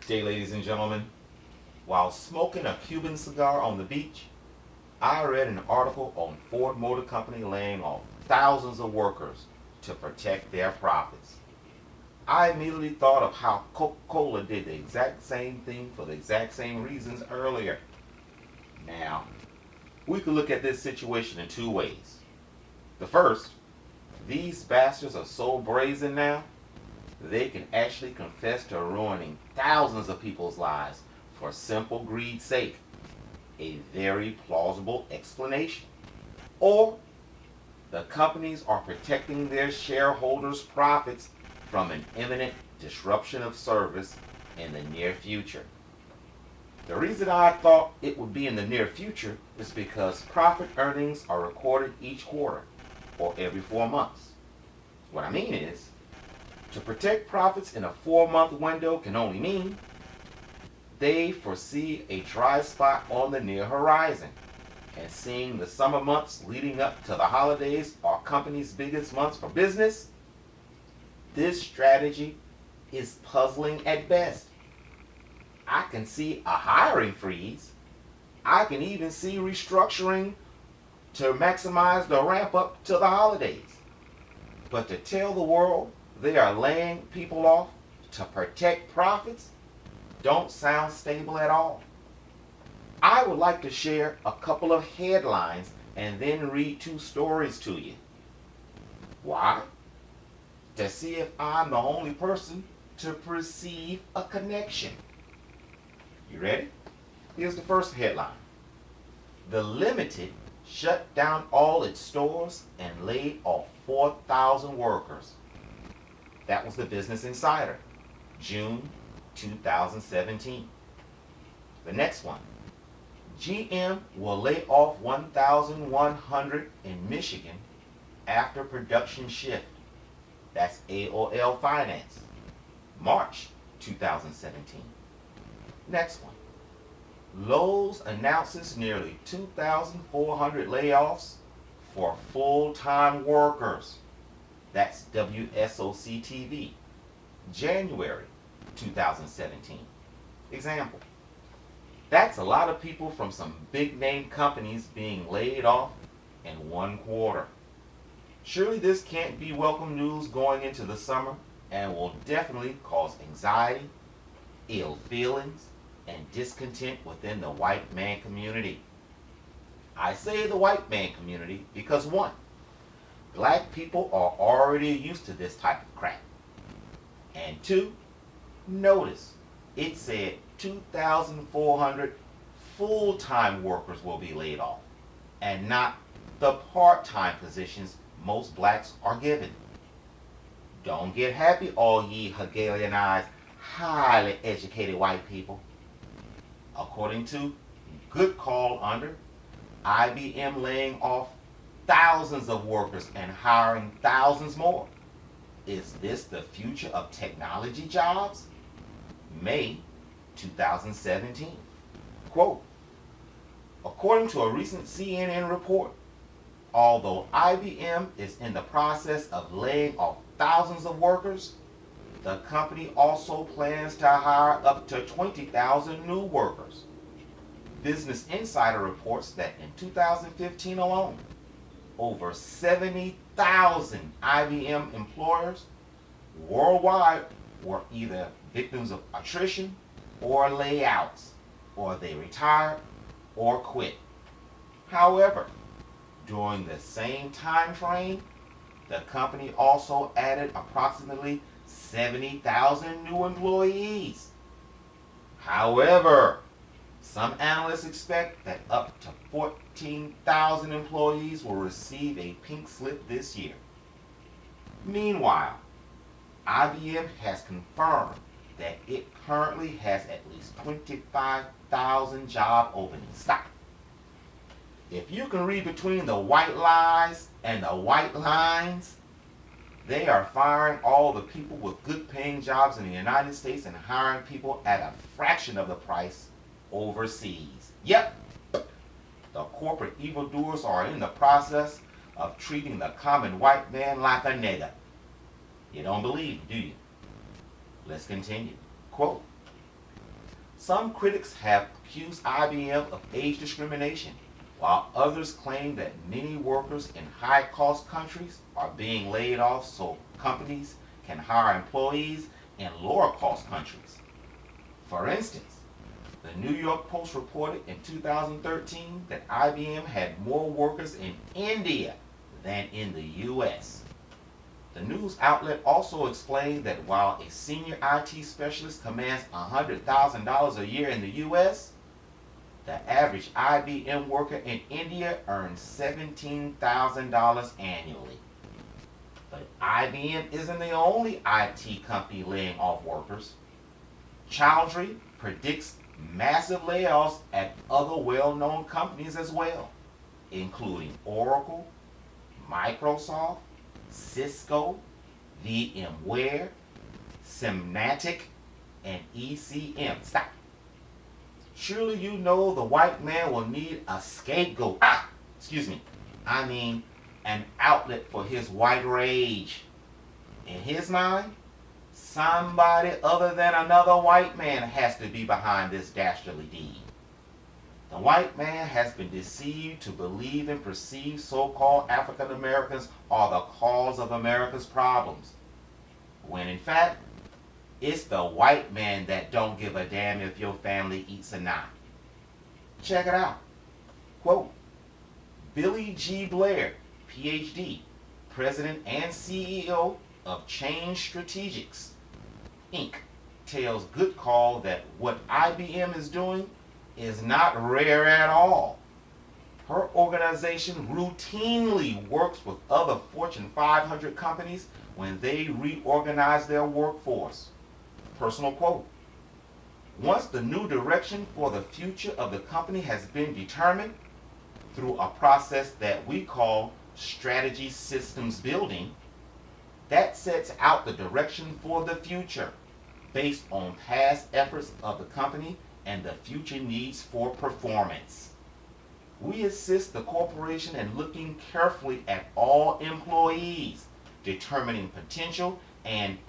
Day, ladies and gentlemen, while smoking a Cuban cigar on the beach, I read an article on Ford Motor Company laying off thousands of workers to protect their profits. I immediately thought of how Coca-Cola did the exact same thing for the exact same reasons earlier. Now, we could look at this situation in two ways. The first, these bastards are so brazen now, they can actually confess to ruining thousands of people's lives for simple greed's sake. A very plausible explanation. Or the companies are protecting their shareholders' profits from an imminent disruption of service in the near future. The reason I thought it would be in the near future is because profit earnings are recorded each quarter or every 4 months. What I mean is, to protect profits in a 4-month window can only mean they foresee a dry spot on the near horizon, and seeing the summer months leading up to the holidays are companies' biggest months for business, this strategy is puzzling at best. I can see a hiring freeze. I can even see restructuring to maximize the ramp up to the holidays. But to tell the world they are laying people off to protect profits don't sound stable at all. I would like to share a couple of headlines and then read 2 stories to you. Why? To see if I'm the only person to perceive a connection. You ready? Here's the first headline. The Limited shut down all its stores and laid off 4,000 workers. That was the Business Insider, June 2017. The next one. GM will lay off 1,100 in Michigan after production shift. That's AOL Finance, March 2017. Next one. Lowe's announces nearly 2,400 layoffs for full-time workers. That's WSOC TV, January 2017. Example. That's a lot of people from some big-name companies being laid off in 1 quarter. Surely this can't be welcome news going into the summer and will definitely cause anxiety, ill feelings, and discontent within the white man community. I say the white man community because 1, black people are already used to this type of crap. And 2, notice it said 2,400 full-time workers will be laid off, and not the part-time positions most blacks are given. Don't get happy, all ye Hegelianized, highly educated white people. According to Good Call Under, IBM laying off thousands of workers and hiring thousands more. Is this the future of technology jobs? May 2017. Quote, according to a recent CNN report, although IBM is in the process of laying off thousands of workers, the company also plans to hire up to 20,000 new workers. Business Insider reports that in 2015 alone, over 70,000 IBM employers worldwide were either victims of attrition or layouts, or they retired or quit. However, during the same time frame, the company also added approximately 70,000 new employees. However, some analysts expect that up to 14,000 employees will receive a pink slip this year. Meanwhile, IBM has confirmed that it currently has at least 25,000 job openings. Stop. If you can read between the white lies and the white lines, they are firing all the people with good paying jobs in the United States and hiring people at a fraction of the price overseas. Yep, the corporate evildoers are in the process of treating the common white man like a nigger. You don't believe, do you? Let's continue. Quote, Some critics have accused IBM of age discrimination, while others claim that many workers in high-cost countries are being laid off so companies can hire employees in lower-cost countries. For instance, the New York Post reported in 2013 that IBM had more workers in India than in the U.S. The news outlet also explained that while a senior IT specialist commands $100,000 a year in the U.S., the average IBM worker in India earns $17,000 annually. But IBM isn't the only IT company laying off workers. Chowdhury predicts massive layoffs at other well-known companies as well, including Oracle, Microsoft, Cisco, VMware, Symantec, and ECM. Stop. Surely you know the white man will need a scapegoat. I mean an outlet for his white rage. In his mind, somebody other than another white man has to be behind this dastardly deed. The white man has been deceived to believe and perceive so-called African Americans are the cause of America's problems, when in fact, it's the white man that don't give a damn if your family eats or not. Check it out. Quote, Billy G. Blair, PhD, President and CEO of Change Strategics, Inc., tells Good Call that what IBM is doing is not rare at all. Her organization routinely works with other Fortune 500 companies when they reorganize their workforce. Personal quote, once the new direction for the future of the company has been determined through a process that we call strategy systems building, that sets out the direction for the future based on past efforts of the company and the future needs for performance. We assist the corporation in looking carefully at all employees, determining potential and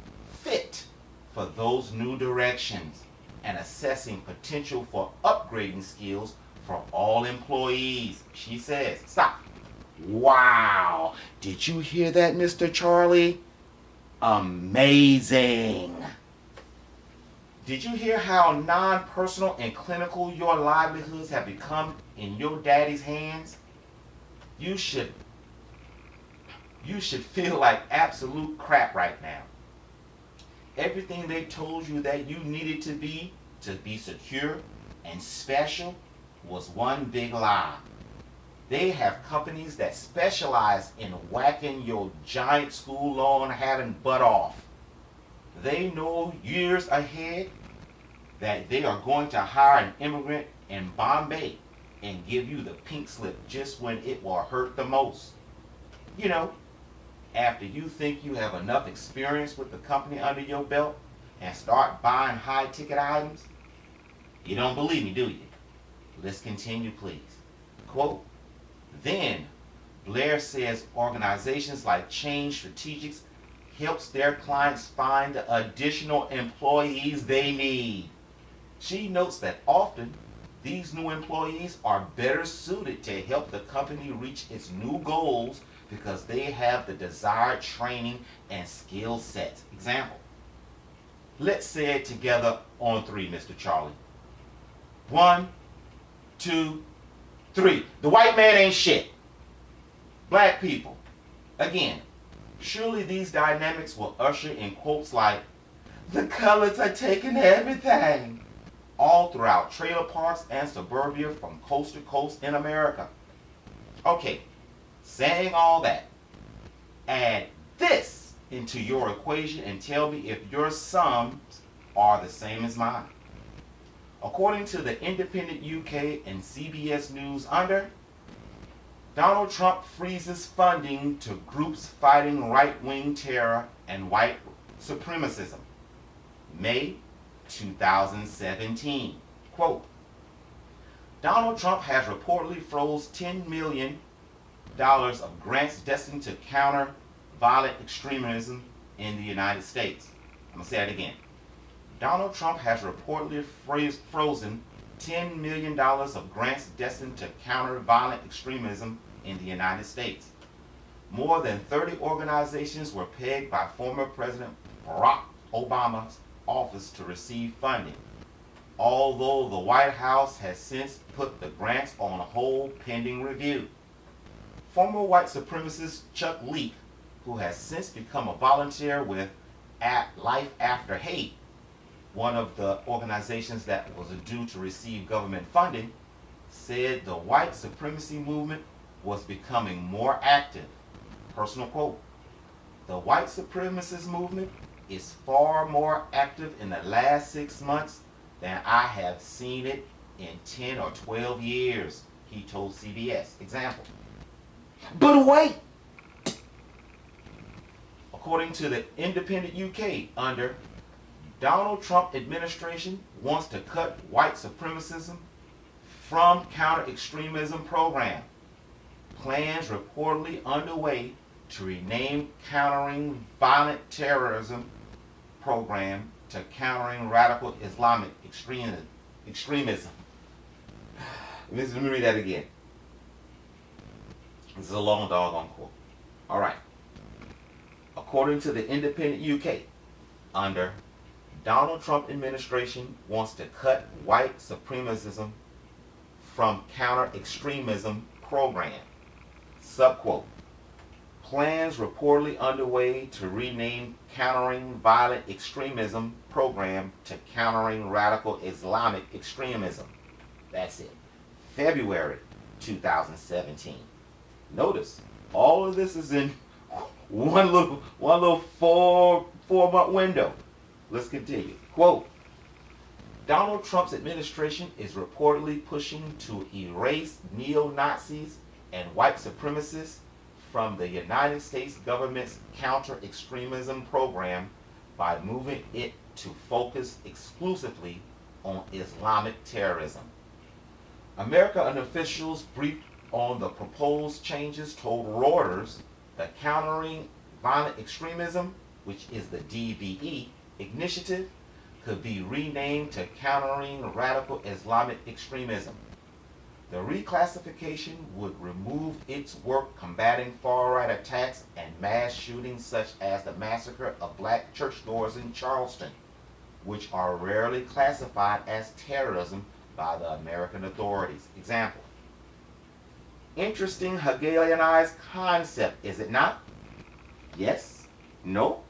fit for those new directions, and assessing potential for upgrading skills for all employees, she says. Stop. Wow. Did you hear that, Mr. Charlie? Amazing. Did you hear how non-personal and clinical your livelihoods have become in your daddy's hands? You should feel like absolute crap right now. Everything they told you that you needed to be secure and special was one big lie. They have companies that specialize in whacking your giant school loan having butt off. They know years ahead that they are going to hire an immigrant in Bombay and give you the pink slip just when it will hurt the most. You know, after you think you have enough experience with the company under your belt and start buying high-ticket items. You don't believe me, do you? Let's continue, please. Quote, then, Blair says organizations like Change Strategics helps their clients find the additional employees they need. She notes that often these new employees are better suited to help the company reach its new goals because they have the desired training and skill sets. Example. Let's say it together on 3, Mr. Charlie. 1, 2, 3. The white man ain't shit. Black people. Again, surely these dynamics will usher in quotes like, the colors are taking everything, all throughout trailer parks and suburbia from coast to coast in America. Okay, saying all that, add this into your equation and tell me if your sums are the same as mine. According to the Independent UK and CBS News under, Donald Trump freezes funding to groups fighting right-wing terror and white supremacism. May 2017. Quote, Donald Trump has reportedly froze $10 million of grants destined to counter violent extremism in the United States. I'm going to say it again. Donald Trump has reportedly frozen $10 million of grants destined to counter violent extremism in the United States. More than 30 organizations were pegged by former President Barack Obama's office to receive funding, although the White House has since put the grants on hold pending review. Former white supremacist Chuck Leak, who has since become a volunteer with Life After Hate, one of the organizations that was due to receive government funding, said the white supremacy movement was becoming more active. Personal quote, "The white supremacist movement is far more active in the last 6 months than I have seen it in 10 or 12 years, he told CBS. Example. But wait! According to the Independent UK, under Donald Trump administration wants to cut white supremacism from counter-extremism program. Plans reportedly underway to rename Countering Violent Terrorism program to Countering Radical Islamic Extremism. Let me read that again. This is a long doggone quote. All right. According to the Independent UK, under Donald Trump administration wants to cut white supremacism from counter-extremism program. Subquote. Plans reportedly underway to rename Countering Violent Extremism program to Countering Radical Islamic Extremism. That's it. February 2017. Notice, all of this is in one little four-month window. Let's continue. Quote, Donald Trump's administration is reportedly pushing to erase neo-Nazis and white supremacists from the United States government's counter-extremism program by moving it to focus exclusively on Islamic terrorism. American officials briefed on the proposed changes told Reuters that Countering Violent Extremism, which is the DVE initiative, could be renamed to Countering Radical Islamic Extremism. The reclassification would remove its work combating far-right attacks and mass shootings such as the massacre of black churchgoers in Charleston, which are rarely classified as terrorism by the American authorities. Example. Interesting Hegelianized concept, is it not? Yes? No?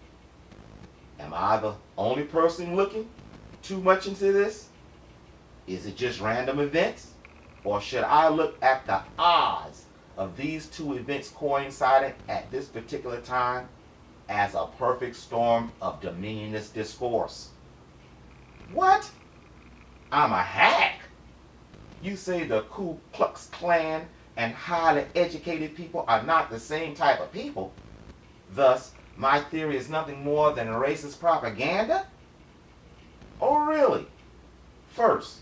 Am I the only person looking too much into this? Is it just random events? Or should I look at the odds of these two events coinciding at this particular time as a perfect storm of dominionist discourse? What? I'm a hack? You say the Ku Klux Klan and highly educated people are not the same type of people. Thus, my theory is nothing more than racist propaganda? Oh, really? First,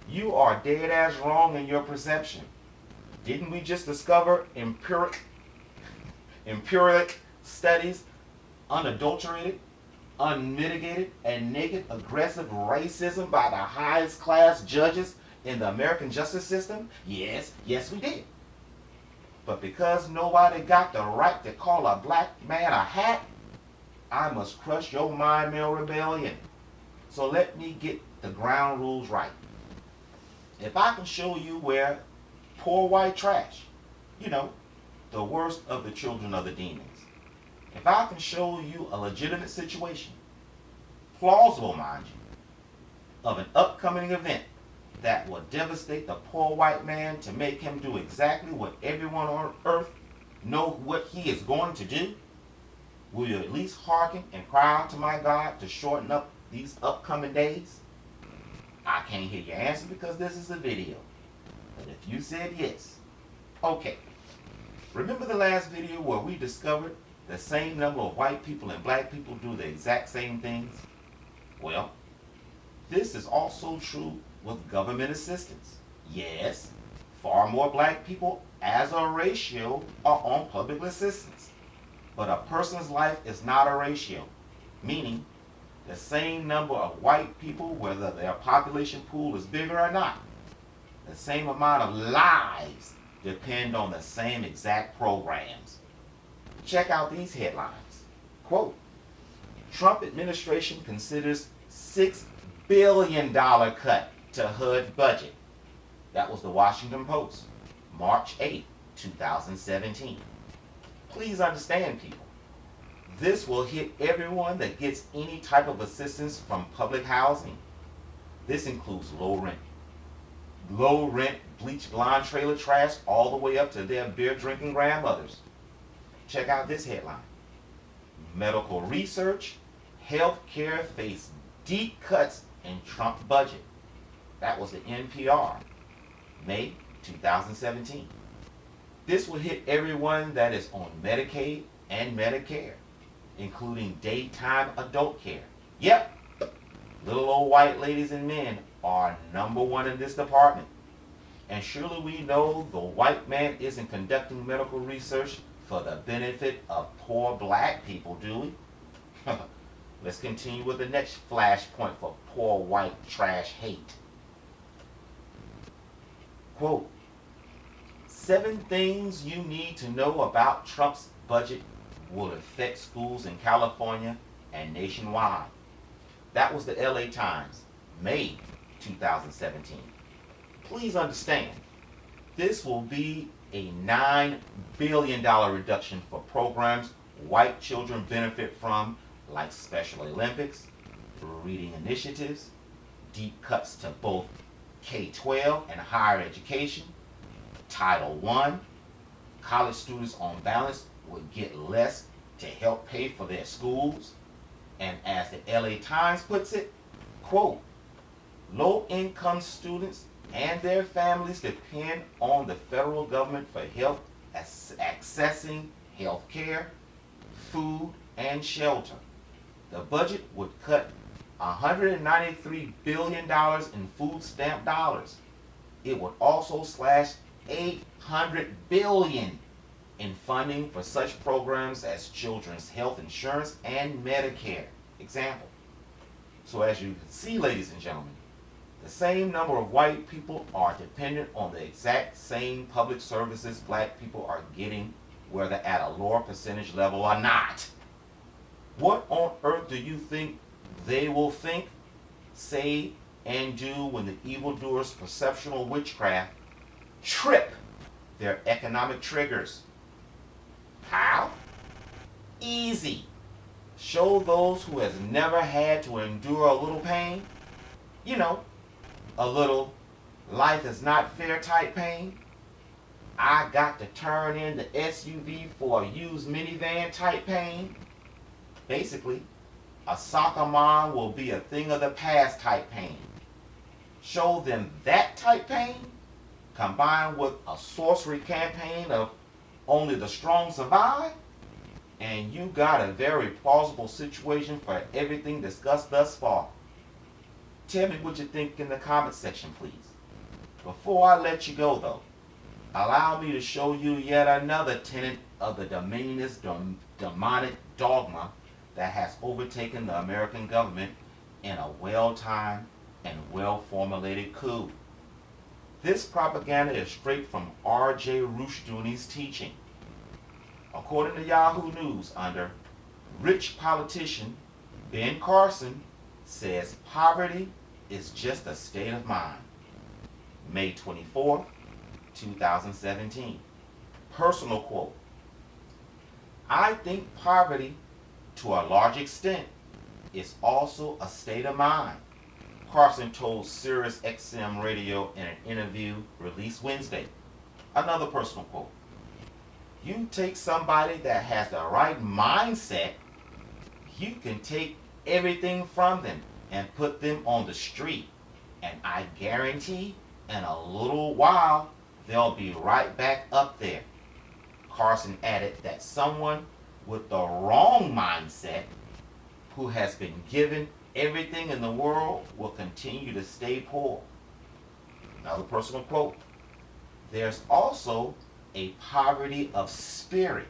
you are dead ass wrong in your perception. Didn't we just discover empiric studies, unadulterated, unmitigated, and naked aggressive racism by the highest class judges in the American justice system? Yes, we did. But because nobody got the right to call a black man a hack, I must crush your mind male rebellion. So let me get the ground rules right. If I can show you where poor white trash, the worst of the children of the demons, if I can show you a legitimate situation, plausible mind you, of an upcoming event that will devastate the poor white man to make him do exactly what everyone on earth know what he is going to do, will you at least hearken and cry out to my God to shorten up these upcoming days? I can't hear your answer because this is a video. But if you said yes, okay. Remember the last video where we discovered the same number of white people and black people do the exact same things? Well, this is also true with government assistance. Yes, far more black people as a ratio are on public assistance. But a person's life is not a ratio, meaning the same number of white people, whether their population pool is bigger or not. The same amount of lives depend on the same exact programs. Check out these headlines. Quote, Trump administration considers $6 billion cut to HUD budget. That was the Washington Post, March 8, 2017. Please understand, people, this will hit everyone that gets any type of assistance from public housing. This includes low rent, bleach blonde trailer trash, all the way up to their beer drinking grandmothers. Check out this headline. Medical research, health care face deep cuts in Trump budget. That was the NPR, May 2017. This will hit everyone that is on Medicaid and Medicare, including daytime adult care. Yep, little old white ladies and men are number one in this department. And surely we know the white man isn't conducting medical research for the benefit of poor black people, do we? Let's continue with the next flashpoint for poor white trash hate. Quote, 7 things you need to know about Trump's budget will affect schools in California and nationwide. That was the LA Times, May 2017. Please understand, this will be a $9 billion reduction for programs white children benefit from, like Special Olympics, reading initiatives, deep cuts to both K-12 and higher education, Title I. College students on balance would get less to help pay for their schools. And as the LA Times puts it, quote, low-income students and their families depend on the federal government for help accessing health care, food, and shelter. The budget would cut $193 billion in food stamp dollars. It would also slash $800 billion in funding for such programs as children's health insurance and Medicare. Example. So as you can see, ladies and gentlemen, the same number of white people are dependent on the exact same public services black people are getting, whether at a lower percentage level or not. What on earth do you think they will think, say, and do when the evildoers' perceptual witchcraft trip their economic triggers? How? Easy. Show those who has never had to endure a little pain, you know, a little life is not fair type pain. I got to turn in the SUV for a used minivan type pain. Basically, a soccer mom will be a thing of the past type pain. Show them that type pain combined with a sorcery campaign of only the strong survive, and you got a very plausible situation for everything discussed thus far. Tell me what you think in the comment section, please. Before I let you go, though, allow me to show you yet another tenet of the dominionist demonic dogma that has overtaken the American government in a well-timed and well-formulated coup. This propaganda is straight from R.J. Rushdoony's teaching. According to Yahoo News, under rich politician Ben Carson says poverty is just a state of mind. May 24, 2017. Personal quote. I think poverty, to a large extent, is also a state of mind, Carson told Sirius XM Radio in an interview released Wednesday. Another personal quote. You take somebody that has the right mindset, you can take everything from them and put them on the street, and I guarantee in a little while they'll be right back up there. Carson added that someone with the wrong mindset, who has been given everything in the world, will continue to stay poor. Another personal quote. There's also a poverty of spirit.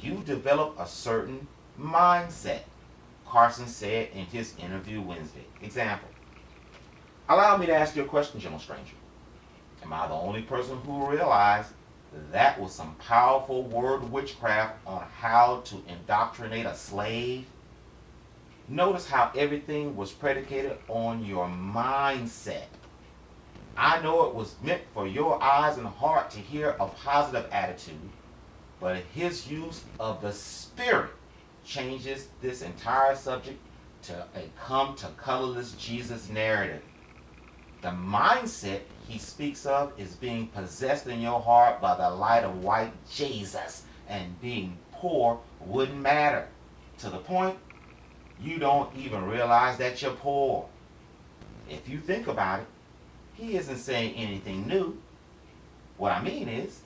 You develop a certain mindset, Carson said in his interview Wednesday. Example. Allow me to ask you a question, gentle stranger. Am I the only person who realized that was some powerful word witchcraft on how to indoctrinate a slave? Notice how everything was predicated on your mindset. I know it was meant for your eyes and heart to hear a positive attitude, but his use of the Spirit changes this entire subject to a come to colorless Jesus narrative. The mindset he speaks of is being possessed in your heart by the light of white Jesus, and being poor wouldn't matter. To the point, you don't even realize that you're poor. If you think about it, he isn't saying anything new. What I mean is,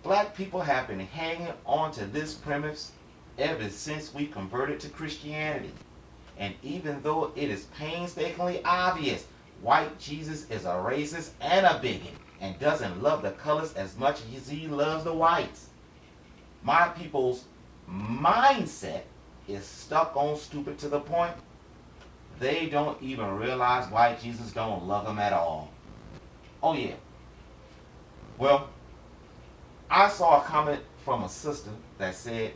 black people have been hanging on to this premise ever since we converted to Christianity. And even though it is painstakingly obvious white Jesus is a racist and a bigot and doesn't love the colors as much as he loves the whites, my people's mindset is stuck on stupid to the point they don't even realize white Jesus don't love them at all. Oh yeah. Well, I saw a comment from a sister that said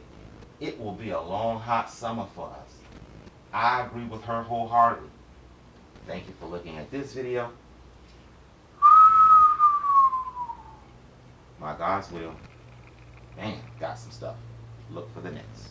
it will be a long hot summer for us. I agree with her wholeheartedly. Thank you for looking at this video. My God's will. Man, got some stuff. Look for the next.